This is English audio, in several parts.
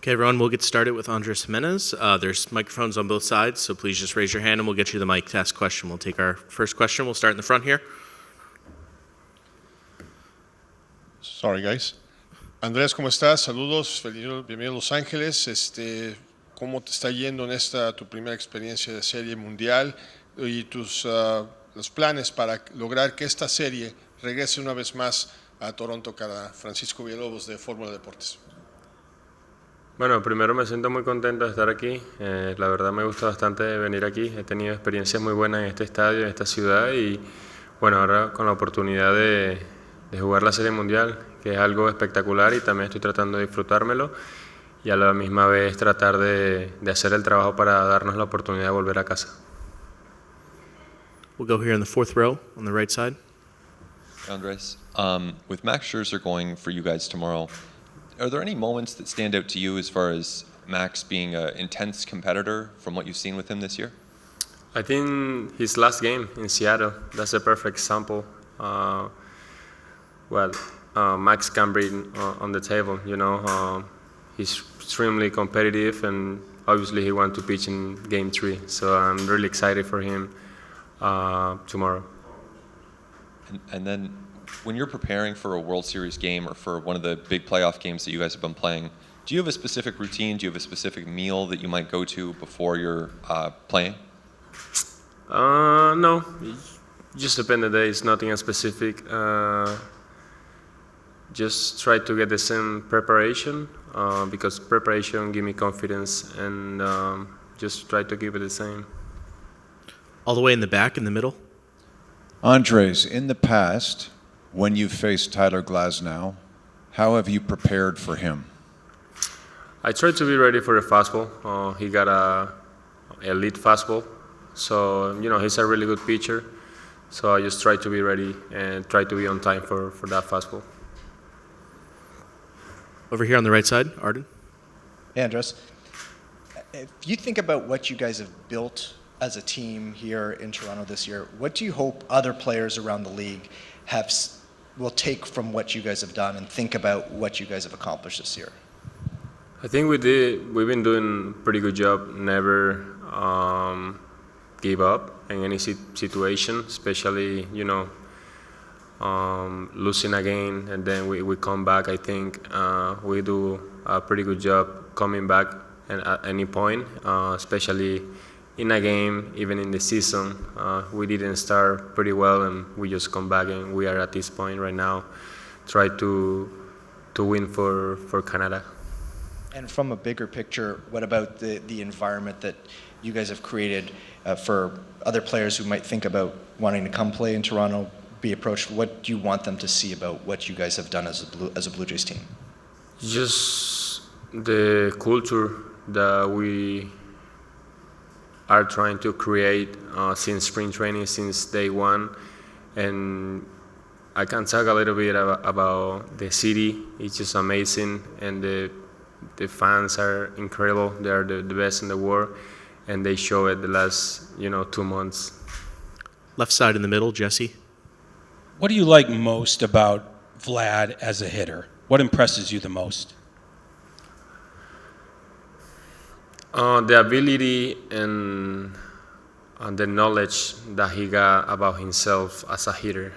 Okay, everyone, we'll get started with Andres Jimenez. There's microphones on both sides, so please just raise your hand and we'll get you the mic to ask a question. We'll take our first question. We'll start in the front here. Sorry, guys. Andrés, ¿cómo estás? Saludos, bienvenido a Los Ángeles. ¿Cómo te está yendo en esta tu primera experiencia de serie mundial y los planes para lograr que esta serie regrese una vez más a Toronto cada Francisco Villalobos de Fórmula Deportes? Bueno, primero me siento muy contento de estar aquí. La verdad me gusta bastante venir aquí. He tenido experiencias muy buenas en este estadio, en esta ciudad y bueno, ahora con la oportunidad de jugar la Serie Mundial, que es algo espectacular y también estoy tratando de disfrutármelo y a la misma vez tratar de hacer el trabajo para darnos la oportunidad de volver a casa. We'll go here in the fourth row on the right side. Andres, with Max Scherzer going for you guys tomorrow, are there any moments that stand out to you as far as Max being an intense competitor from what you've seen with him this year? I think his last game in Seattle, that's a perfect example. Max can bring on the table, you know. He's extremely competitive and obviously he wants to pitch in Game 3. So I'm really excited for him tomorrow. And then when you're preparing for a World Series game or for one of the big playoff games that you guys have been playing, do you have a specific routine? Do you have a specific meal that you might go to before you're playing? No, just depends on the day. It's nothing specific. Just try to get the same preparation because preparation gives me confidence and just try to keep it the same. All the way in the back, in the middle. Andres, in the past, when you've faced Tyler Glasnow, how have you prepared for him? I tried to be ready for the fastball. He got a elite fastball, so you know he's a really good pitcher. So I just try to be ready and try to be on time for that fastball. Over here on the right side, Arden. Hey, Andres. If you think about what you guys have built as a team here in Toronto this year, what do you hope other players around the league will take from what you guys have done and think about what you guys have accomplished this year? I think we've been doing a pretty good job. Never give up in any situation, especially losing a game and then we come back. I think we do a pretty good job coming back at any point, especially in a game, even in the season. We didn't start pretty well and we just come back and we are at this point right now, try to win for Canada. And from a bigger picture, what about the environment that you guys have created for other players who might think about wanting to come play in Toronto, be approached? What do you want them to see about what you guys have done as a Blue Jays team? Just the culture that we are trying to create since spring training, since day one. And I can talk a little bit about the city. It's just amazing, and the fans are incredible. They are the best in the world, and they show it the last 2 months. Left side in the middle, Jesse. What do you like most about Vlad as a hitter? What impresses you the most? The ability and the knowledge that he got about himself as a hitter.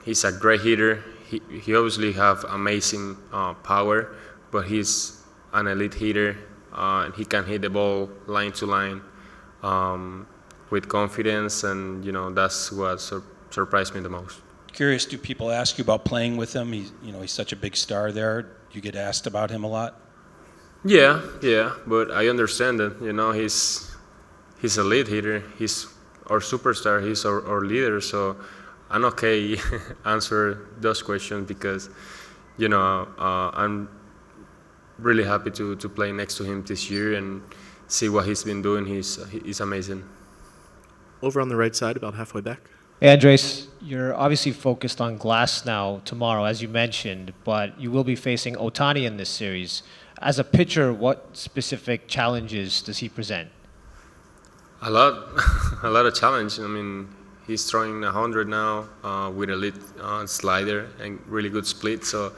He's a great hitter. He obviously have amazing power, but he's an elite hitter. And he can hit the ball line to line with confidence, and that's what surprised me the most. Curious, do people ask you about playing with him? He's such a big star there. Do you get asked about him a lot? Yeah, but I understand that. He's a lead hitter. He's our superstar. He's our leader. So I'm okay answer those questions because I'm really happy to play next to him this year and see what he's been doing. He's amazing. Over on the right side, about halfway back. Hey, Andres, you're obviously focused on Glasnow tomorrow, as you mentioned, but you will be facing Ohtani in this series. As a pitcher, what specific challenges does he present? A lot of challenge. I mean, he's throwing 100 now with a lead slider and really good split. So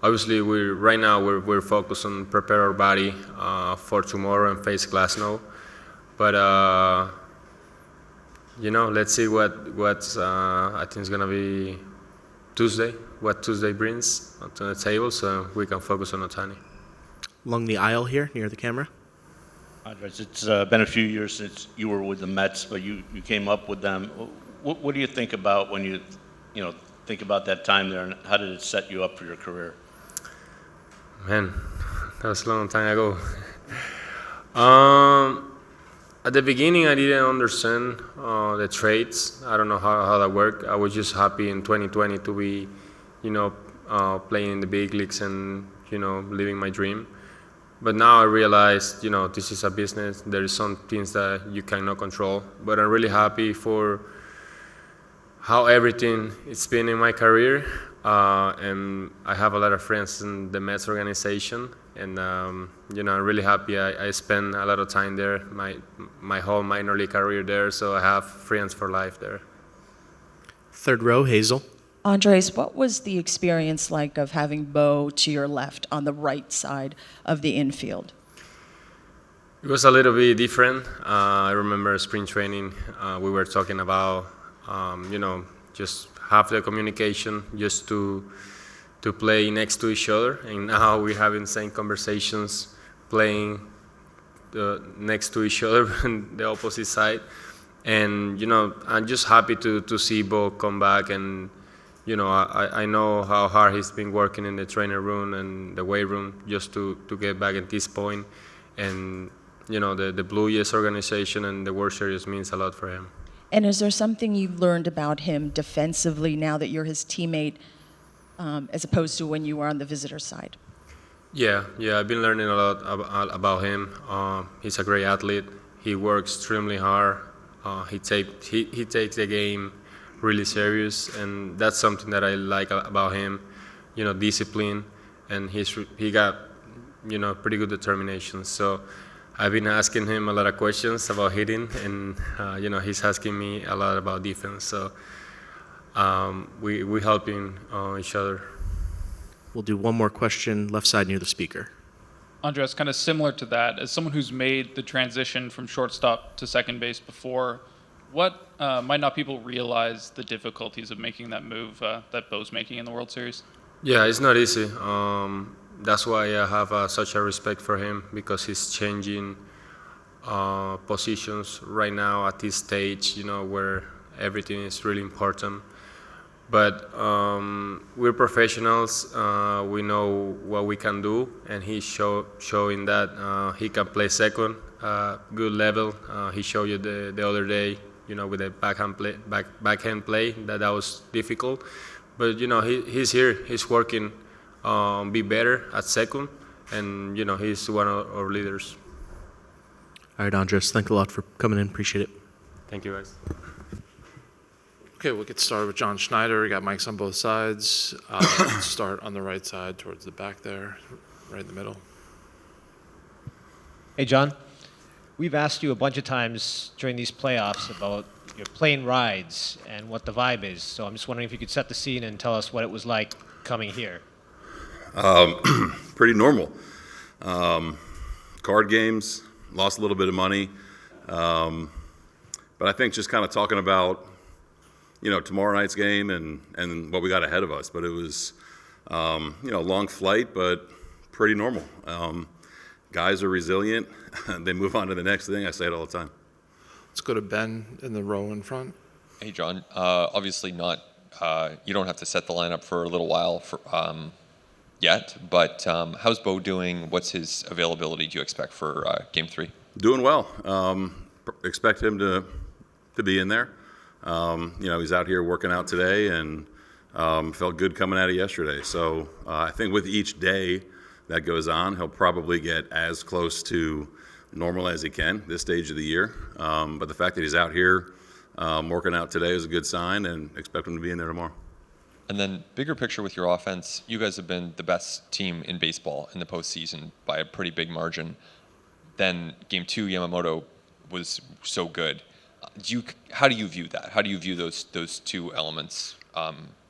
obviously right now we're focused on prepare our body for tomorrow and face Glasnow. But let's see what's I think it's gonna be Tuesday. What Tuesday brings to the table, so we can focus on Ohtani. Along the aisle here, near the camera. Andres, it's been a few years since you were with the Mets, but you came up with them. What do you think about when you think about that time there, and how did it set you up for your career? Man, that was a long time ago. At the beginning, I didn't understand the trades. I don't know how that worked. I was just happy in 2020 to be, playing in the big leagues and, living my dream. But now I realize, this is a business. There is some things that you cannot control. But I'm really happy for how everything it's been in my career. And I have a lot of friends in the Mets organization. And, I'm really happy. I spent a lot of time there, my whole minor league career there. So I have friends for life there. Third row, Hazel. Andres, what was the experience like of having Bo to your left on the right side of the infield? It was a little bit different. I remember spring training, we were talking about, just have the communication just to play next to each other. And now we're having the same conversations, playing next to each other on the opposite side. And, I'm just happy to see Bo come back. And, I know how hard he's been working in the trainer room and the weight room just to get back at this point. And, the Blue Jays organization and the World Series means a lot for him. And is there something you've learned about him defensively now that you're his teammate, as opposed to when you were on the visitor side? Yeah, I've been learning a lot about him. He's a great athlete. He works extremely hard. He takes the game really serious, and that's something that I like about him. Discipline, and he got pretty good determination. So I've been asking him a lot of questions about hitting, and he's asking me a lot about defense. So we helping each other. We'll do one more question, left side near the speaker. Andres, kind of similar to that, as someone who's made the transition from shortstop to second base before, what might not people realize the difficulties of making that move that Bo's making in the World Series? Yeah, it's not easy. That's why I have such a respect for him, because he's changing positions right now at this stage, where everything is really important. But we're professionals. We know what we can do, and he's showing that he can play second, good level. He showed you the other day, with the backhand play that was difficult. But he's here. He's working. Be better at second, and he's one of our leaders. All right, Andres, thanks a lot for coming in. Appreciate it. Thank you, guys. Okay, we'll get started with John Schneider. We got mics on both sides. Let's start on the right side towards the back there, right in the middle. Hey, John. We've asked you a bunch of times during these playoffs about your plane rides and what the vibe is. So I'm just wondering if you could set the scene and tell us what it was like coming here. Pretty normal. Card games, lost a little bit of money. But I think just kind of talking about, tomorrow night's game and what we got ahead of us. But it was, a long flight, but pretty normal. Guys are resilient. They move on to the next thing. I say it all the time. Let's go to Ben in the row in front. Hey, John. Obviously not. You don't have to set the lineup for a little while yet. But how's Bo doing? What's his availability? Do you expect for Game 3? Doing well. Expect him to be in there. He's out here working out today and felt good coming out of yesterday. So I think with each day that goes on, he'll probably get as close to normal as he can this stage of the year. But the fact that he's out here working out today is a good sign, and expect him to be in there tomorrow. And then bigger picture with your offense, you guys have been the best team in baseball in the postseason by a pretty big margin. Then Game 2, Yamamoto was so good. How do you view that? How do you view those two elements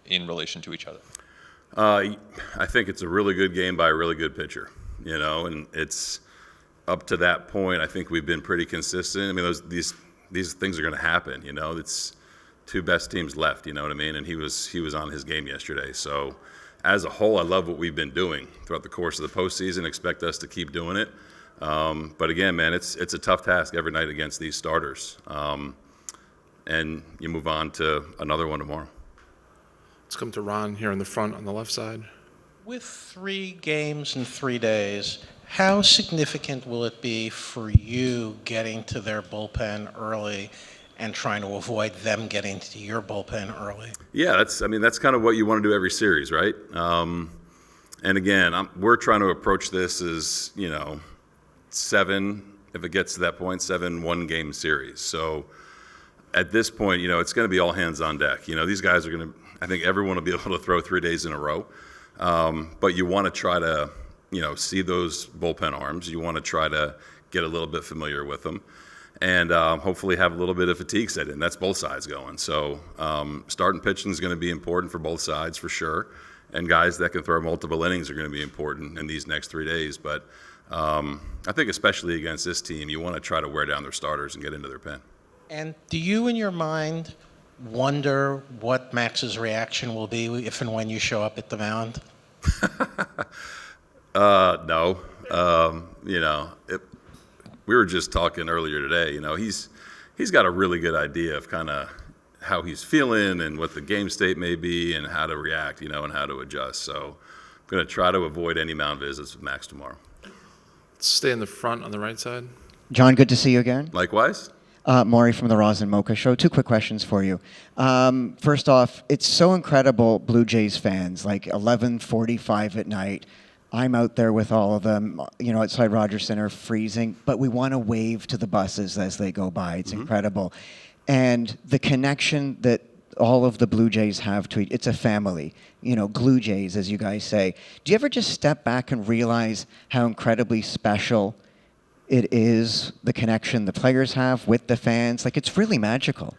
in relation to each other? I think it's a really good game by a really good pitcher, and it's up to that point. I think we've been pretty consistent. I mean, these things are going to happen. It's two best teams left. You know what I mean? And he was on his game yesterday. So as a whole, I love what we've been doing throughout the course of the postseason. Expect us to keep doing it. But again, man, it's a tough task every night against these starters. And you move on to another one tomorrow. Let's come to Ron here in the front on the left side. With 3 games in 3 days, how significant will it be for you getting to their bullpen early and trying to avoid them getting to your bullpen early? Yeah, that's kind of what you want to do every series, right? And again, we're trying to approach this as, 7, if it gets to that point, 7 one-game series. So at this point, it's going to be all hands on deck. These guys are going to, I think everyone will be able to throw 3 days in a row. But you want to try to, see those bullpen arms. You want to try to get a little bit familiar with them and hopefully have a little bit of fatigue set in. That's both sides going. So starting pitching is going to be important for both sides for sure. And guys that can throw multiple innings are going to be important in these next 3 days. But I think especially against this team, you want to try to wear down their starters and get into their pen. And do you, in your mind, wonder what Max's reaction will be if and when you show up at the mound? No. We were just talking earlier today. He's got a really good idea of kind of how he's feeling and what the game state may be and how to react, and how to adjust. So I'm going to try to avoid any mound visits with Max tomorrow. Let's stay in the front on the right side. John, good to see you again. Likewise. Maury from the Roz and Mocha Show. 2 quick questions for you. First off, it's so incredible, Blue Jays fans, like 11:45 at night. I'm out there with all of them, outside Rogers Center, freezing, but we want to wave to the buses as they go by. It's incredible. And the connection that all of the Blue Jays have to it's a family, Glue Jays, as you guys say. Do you ever just step back and realize how incredibly special it is, the connection the players have with the fans? Like, it's really magical.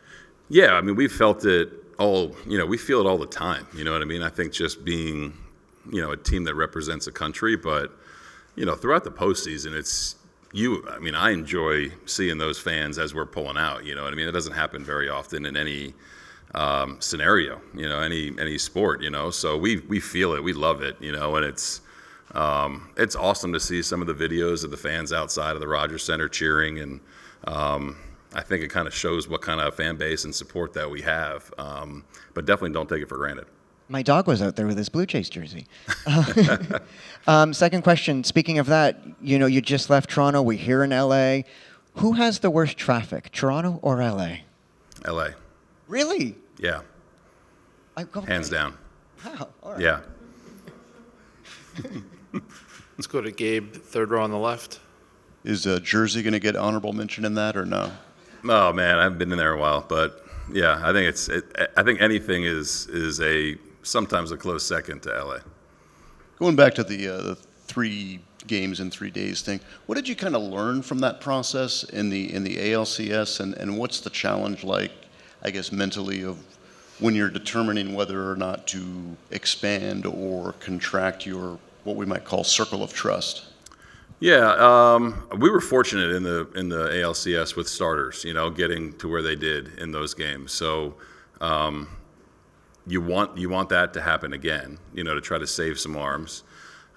Yeah, we felt it all, we feel it all the time. You know what I mean? I think just being, a team that represents a country, but, throughout the postseason, I enjoy seeing those fans as we're pulling out, you know what I mean? It doesn't happen very often in any scenario, any sport, so we feel it, we love it, and it's awesome to see some of the videos of the fans outside of the Rogers Center cheering, and I think it kind of shows what kind of fan base and support that we have, but definitely don't take it for granted. My dog was out there with his Blue Jays jersey. Second question, speaking of that, you just left Toronto, we're here in LA. Who has the worst traffic, Toronto or LA? LA. Really? Yeah. Hands down. Wow, all right. Yeah. Let's go to Gabe, 3rd row on the left. Is Jersey going to get honorable mention in that or no? Oh man, I haven't been in there in a while, but yeah, I think I think anything is sometimes a close second to LA. Going back to the 3 games in 3 days thing, what did you kind of learn from that process in the ALCS, and what's the challenge like, I guess, mentally of when you're determining whether or not to expand or contract your what we might call circle of trust? Yeah, we were fortunate in the ALCS with starters, getting to where they did in those games. So you want that to happen again, to try to save some arms.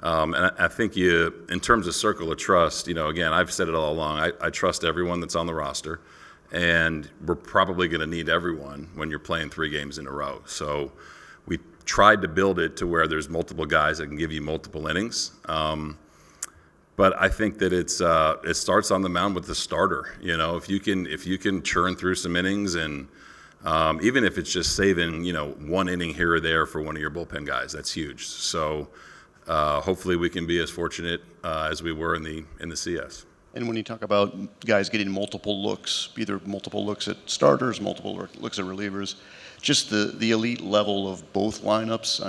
And I think in terms of circle of trust, again, I've said it all along. I trust everyone that's on the roster, and we're probably going to need everyone when you're playing 3 games in a row. So we tried to build it to where there's multiple guys that can give you multiple innings. But I think that it starts on the mound with the starter. If you can churn through some innings, and even if it's just saving 1 inning here or there for one of your bullpen guys, that's huge. So hopefully we can be as fortunate as we were in the CS. And when you talk about guys getting multiple looks, either multiple looks at starters, multiple looks at relievers, just the elite level of both lineups,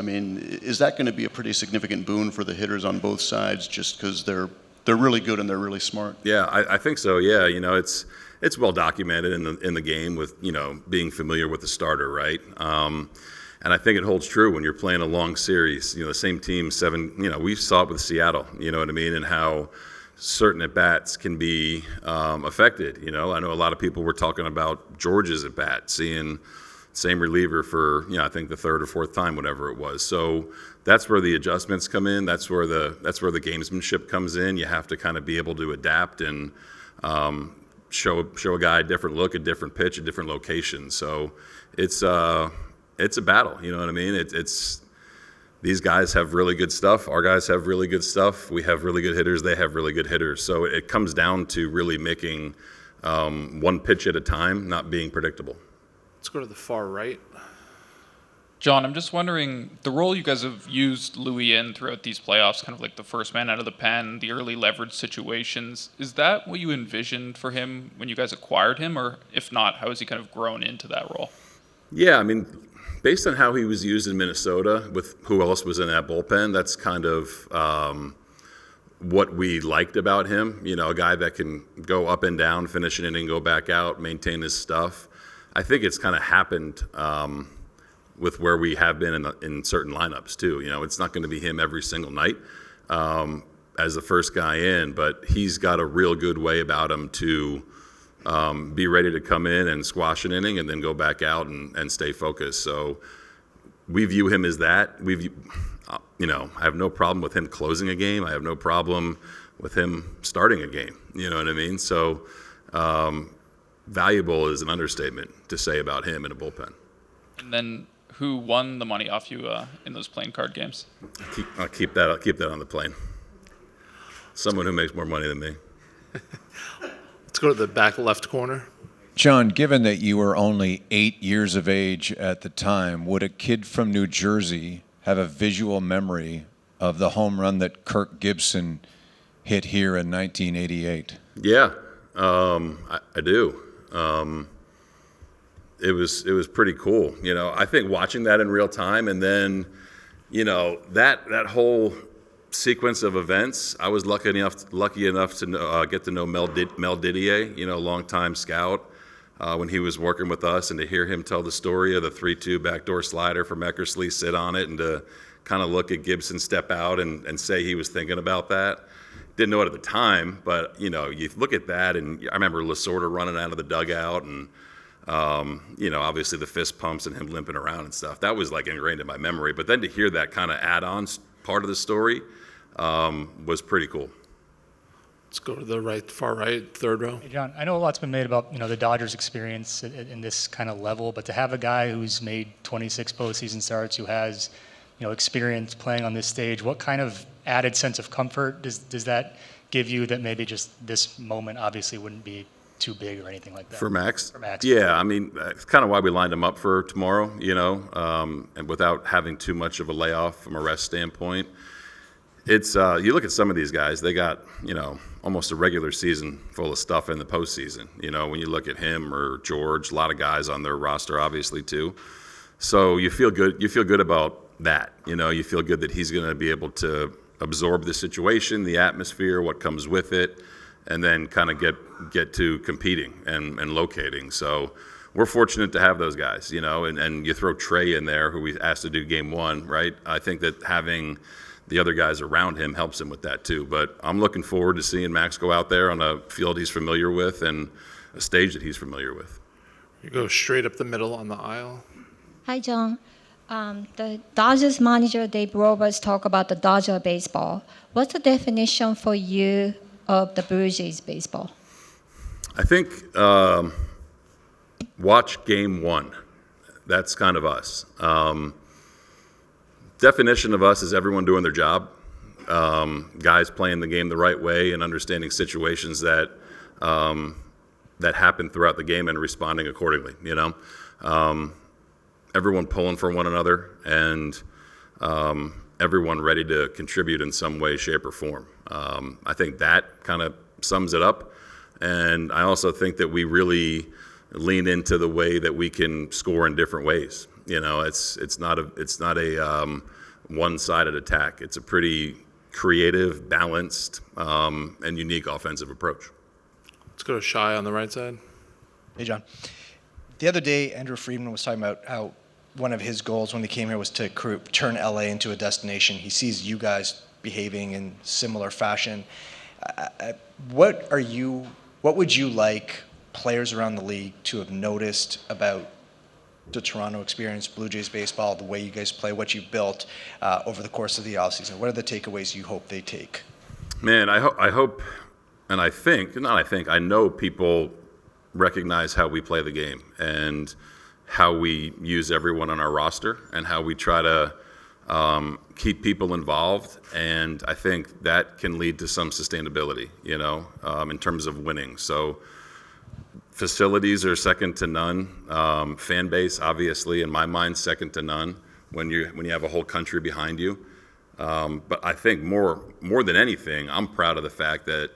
is that going to be a pretty significant boon for the hitters on both sides just because they're really good and they're really smart? Yeah, I think so. Yeah, it's well documented in the game with being familiar with the starter, right? And I think it holds true when you're playing a long series. You know, the same team, we saw it with Seattle, you know what I mean, and how certain at-bats can be affected. You know, I know a lot of people were talking about George's at-bat, seeing same reliever for, I think the third or fourth time, whatever it was. So that's where the adjustments come in. That's where the gamesmanship comes in. You have to kind of be able to adapt and show a guy a different look, a different pitch, a different location. So it's a battle. You know what I mean? It's these guys have really good stuff. Our guys have really good stuff. We have really good hitters. They have really good hitters. So it comes down to really making one pitch at a time, not being predictable. Let's go to the far right. John, I'm just wondering, the role you guys have used Louis in throughout these playoffs, kind of like the first man out of the pen, the early leverage situations, is that what you envisioned for him when you guys acquired him? Or if not, how has he kind of grown into that role? Yeah, I mean, based on how he was used in Minnesota with who else was in that bullpen, that's kind of what we liked about him. You know, a guy that can go up and down, finish an inning, go back out, maintain his stuff. I think it's kind of happened with where we have been in certain lineups too. You know, it's not going to be him every single night as the first guy in, but he's got a real good way about him to be ready to come in and squash an inning and then go back out and stay focused. So we view him as that. I have no problem with him closing a game. I have no problem with him starting a game. You know what I mean? So valuable is an understatement to say about him in a bullpen. And then who won the money off you in those playing card games? I'll keep that on the plane. Someone who makes more money than me. Let's go to the back left corner. John, given that you were only 8 years of age at the time, would a kid from New Jersey have a visual memory of the home run that Kirk Gibson hit here in 1988? Yeah, I do. It was pretty cool. You know, I think watching that in real time, and then, that whole sequence of events. I was lucky enough to get to know Mel Didier, longtime scout, when he was working with us, and to hear him tell the story of the 3-2 backdoor slider from Eckersley, sit on it, and to kind of look at Gibson step out and say he was thinking about that. Didn't know it at the time, but you look at that, and I remember Lasorda running out of the dugout, and obviously the fist pumps and him limping around and stuff. That was like ingrained in my memory. But then to hear that kind of add-on part of the story was pretty cool. Let's go to the far right, third row. Hey, John, I know a lot's been made about the Dodgers' experience in this kind of level, but to have a guy who's made 26 postseason starts, who has experience playing on this stage, what kind of added sense of comfort does that give you that maybe just this moment obviously wouldn't be too big or anything like that? For Max? For Max. Yeah, I mean, it's kind of why we lined him up for tomorrow, and without having too much of a layoff from a rest standpoint. It's you look at some of these guys, they got, almost a regular season full of stuff in the postseason. When you look at him or George, a lot of guys on their roster, obviously, too. So you feel good. You feel good about that. You feel good that he's going to be able to absorb the situation, the atmosphere, what comes with it, and then kind of get to competing and locating. So we're fortunate to have those guys, and you throw Trey in there, who we asked to do game one, right? I think that having the other guys around him helps him with that too. But I'm looking forward to seeing Max go out there on a field he's familiar with and a stage that he's familiar with. You go straight up the middle on the aisle. Hi, John. The Dodgers manager, Dave Roberts, talk about the Dodger baseball. What's the definition for you of the Blue Jays baseball? I think watch game one. That's kind of us. Definition of us is everyone doing their job, guys playing the game the right way and understanding situations that happen throughout the game and responding accordingly. Everyone pulling for one another, and everyone ready to contribute in some way, shape, or form. I think that kind of sums it up. And I also think that we really lean into the way that we can score in different ways. It's not a one-sided attack. It's a pretty creative, balanced, and unique offensive approach. Let's go to Shai on the right side. Hey, John. The other day, Andrew Friedman was talking about how one of his goals when he came here was to turn LA into a destination. He sees you guys behaving in similar fashion. What would you like players around the league to have noticed about the Toronto experience, Blue Jays baseball, the way you guys play, what you've built over the course of the offseason? What are the takeaways you hope they take? Man, I hope, and I know people recognize how we play the game and how we use everyone on our roster and how we try to keep people involved. And I think that can lead to some sustainability, in terms of winning. So facilities are second to none. Fan base, obviously, in my mind, second to none when you have a whole country behind you. But I think more than anything, I'm proud of the fact that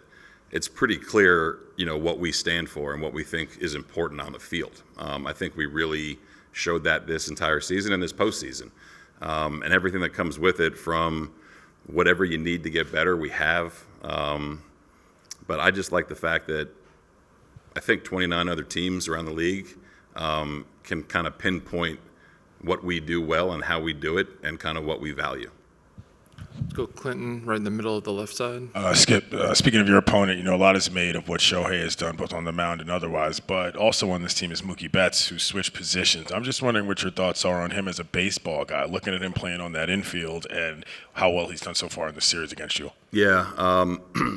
it's pretty clear, what we stand for and what we think is important on the field. I think we really showed that this entire season and this postseason. And everything that comes with it, from whatever you need to get better, we have. But I just like the fact that I think 29 other teams around the league can kind of pinpoint what we do well and how we do it and kind of what we value. Let's go Clinton, right in the middle of the left side. Skip, speaking of your opponent, a lot is made of what Shohei has done, both on the mound and otherwise, but also on this team is Mookie Betts, who switched positions. I'm just wondering what your thoughts are on him as a baseball guy, looking at him playing on that infield and how well he's done so far in the series against you. Yeah,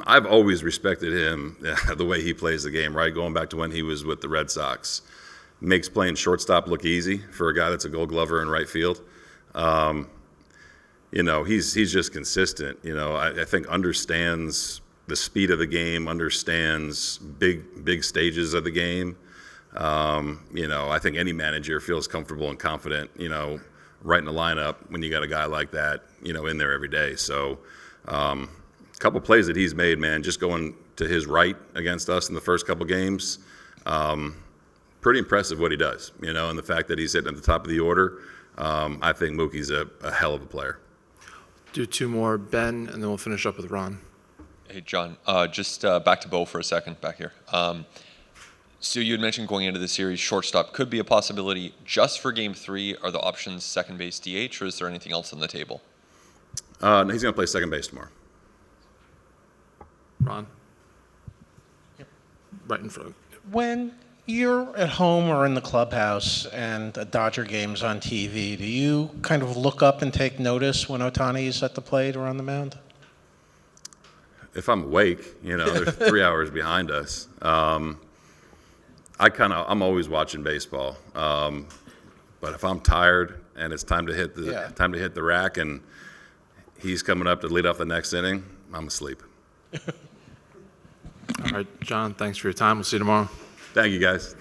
I've always respected him, the way he plays the game, right? Going back to when he was with the Red Sox. Makes playing shortstop look easy for a guy that's a Gold Glover in right field. He's just consistent. I think understands the speed of the game, understands big stages of the game. I think any manager feels comfortable and confident, right in the lineup when you got a guy like that, in there every day. So a couple plays that he's made, man, just going to his right against us in the first couple games, pretty impressive what he does, and the fact that he's sitting at the top of the order. I think Mookie's a hell of a player. Do two more, Ben, and then we'll finish up with Ron. Hey, John, just back to Bo for a second back here. So you had mentioned going into the series, shortstop could be a possibility. Just for Game 3, are the options second base, DH, or is there anything else on the table? No, he's going to play second base tomorrow. Ron? Yep. Right in front. When you're at home or in the clubhouse and a Dodger game's on TV, do you kind of look up and take notice when Ohtani's at the plate or on the mound? If I'm awake, they're 3 hours behind us. I'm always watching baseball. But if I'm tired and it's time to hit the rack and he's coming up to lead off the next inning, I'm asleep. All right, John, thanks for your time. We'll see you tomorrow. Thank you, guys.